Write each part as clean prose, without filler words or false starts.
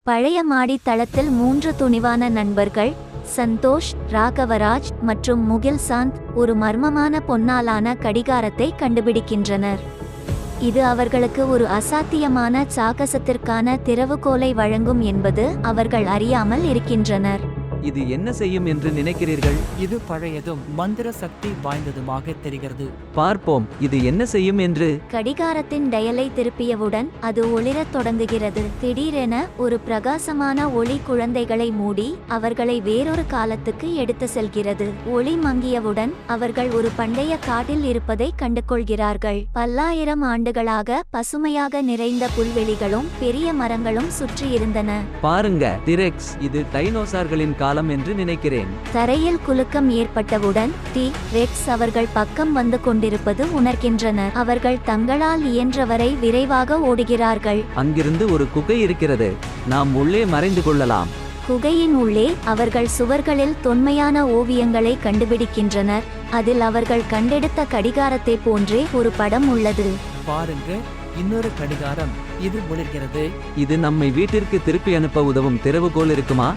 பழைய மாடி தளத்தில் 3 துணிவான நண்பர்கள் சந்தோஷ், ராகவராஜ் மற்றும் முகில் சாந்த் ஒரு மர்மமான பொன்னாலான கடிகாரத்தை கண்டுபிடிக்கின்றனர். இது அவர்களுக்கு ஒரு அசாத்தியமான சாகசத்திற்கான திறவுகோலை வழங்கும் என்பது அவர்கள் அறியாமல் இருக்கின்றனர். இது என்ன செய்யும் என்று நினைக்கிறீர்கள்? இது பழையதும் மந்திர சக்தி வாய்ந்ததுமாக தெரிகிறது. பார்ப்போம் இது என்ன செய்யும் என்று. கடிகாரத்தின் டயலை திருப்பியவுடன் அது ஒளிரத் தொடங்குகிறது. திடீரென ஒரு பிரகாசமான ஒளி குழந்தைகளை மூடி அவர்களை வேறொரு காலத்துக்கு எடுத்து செல்கிறது. ஒளி மங்கியவுடன் அவர்கள் ஒரு பண்டைய காட்டில் இருப்பதை கண்டுகொள்கிறார்கள். பல்லாயிரம் ஆண்டுகளாக பசுமையாக நிறைந்த புல்வெளிகளும் பெரிய மரங்களும் சுற்றி இருந்தன. பாருங்க டிரெக்ஸ், இது டைனோசார்களின் காலம் என்று நினைக்கிறேன். தரையில் குலுக்கம் ஏற்பட்டவுடன் டி-ரெக்ஸ் அவர்கள் பக்கம் வந்து கொண்டிருப்பது உணர்கின்றனர். அவர்கள் தங்களால் இயன்றவரை விரைவாக ஓடுகிறார்கள். அங்கிருந்து ஒரு குகை இருக்கிறது, நாம் உள்ளே மறைந்து கொள்ளலாம். குகையின் உள்ளே அவர்கள் சுவர்களில் தொன்மையான ஓவியங்களை கண்டுபிடிக்கின்றனர். அதில் அவர்கள் கண்டெடுத்த கடிகாரத்தை போன்றே ஒரு படம் உள்ளது. பாருங்க, இன்னொரு கடிகாரம், இது ஒளிர்கிறது. இது நம்மை வீட்டிற்கு திருப்பி அனுப்ப உதவும் திறவுகோல் இருக்குமா?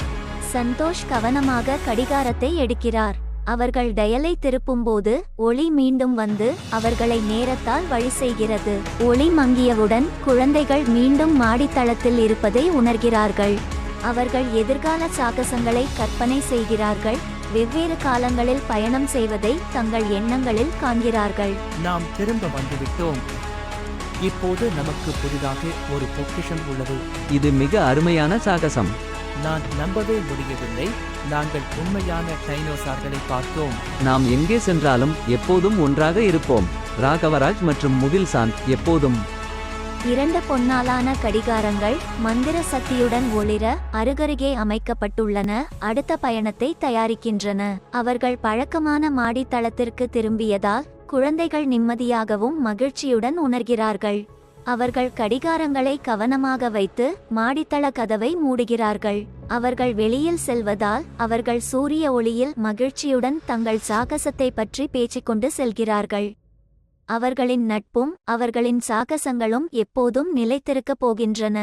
சந்தோஷ் கவனமாக கடிகாரத்தை எடுக்கிறார். அவர்கள் டயலை திருப்பும்போது ஒளி மீண்டும் வந்து அவர்களை நேரத்தால் வழி செய்கிறது. ஒளி மங்கியவுடன் குழந்தைகள் மீண்டும் மாடித்தளத்தில் இருப்பதை உணர்கிறார்கள். அவர்கள் எதிர்கால சாகசங்களை கற்பனை செய்கிறார்கள். வெவ்வேறு காலங்களில் பயணம் செய்வதை தங்கள் எண்ணங்களில் காண்கிறார்கள். நாம் திரும்ப வந்துவிட்டோம். இப்போது நமக்கு புதிதாக ஒரு பொக்கிஷம் உள்ளது. இது மிக அருமையான சாகசம். நான் நம்பவே முடியவில்லை. நாங்கள் உண்மையான டைனோசார்களை பார்த்தோம். நாம் எங்கே சென்றாலும் எப்போதும் ஒன்றாக இருப்போம். ராகவராஜ் மற்றும் முகில் சாந்த் எப்போதும். 2 பொன்னாலான கடிகாரங்கள் மந்திர சக்தியுடன் ஒளிர அருகருகே அமைக்கப்பட்டுள்ளன. அடுத்த பயணத்தை தயாரிக்கின்றன. அவர்கள் பழக்கமான மாடித்தளத்திற்கு திரும்பியதால் குழந்தைகள் நிம்மதியாகவும் மகிழ்ச்சியுடன் உணர்கிறார்கள். அவர்கள் கடிகாரங்களை கவனமாக வைத்து மாடித்தள கதவை மூடுகிறார்கள். அவர்கள் வெளியில் செல்வதால் அவர்கள் சூரிய ஒளியில் மகிழ்ச்சியுடன் தங்கள் சாகசத்தை பற்றி பேசிக்கொண்டு செல்கிறார்கள். அவர்களின் நட்பும் அவர்களின் சாகசங்களும் எப்போதும் நிலைத்திருக்கப் போகின்றன.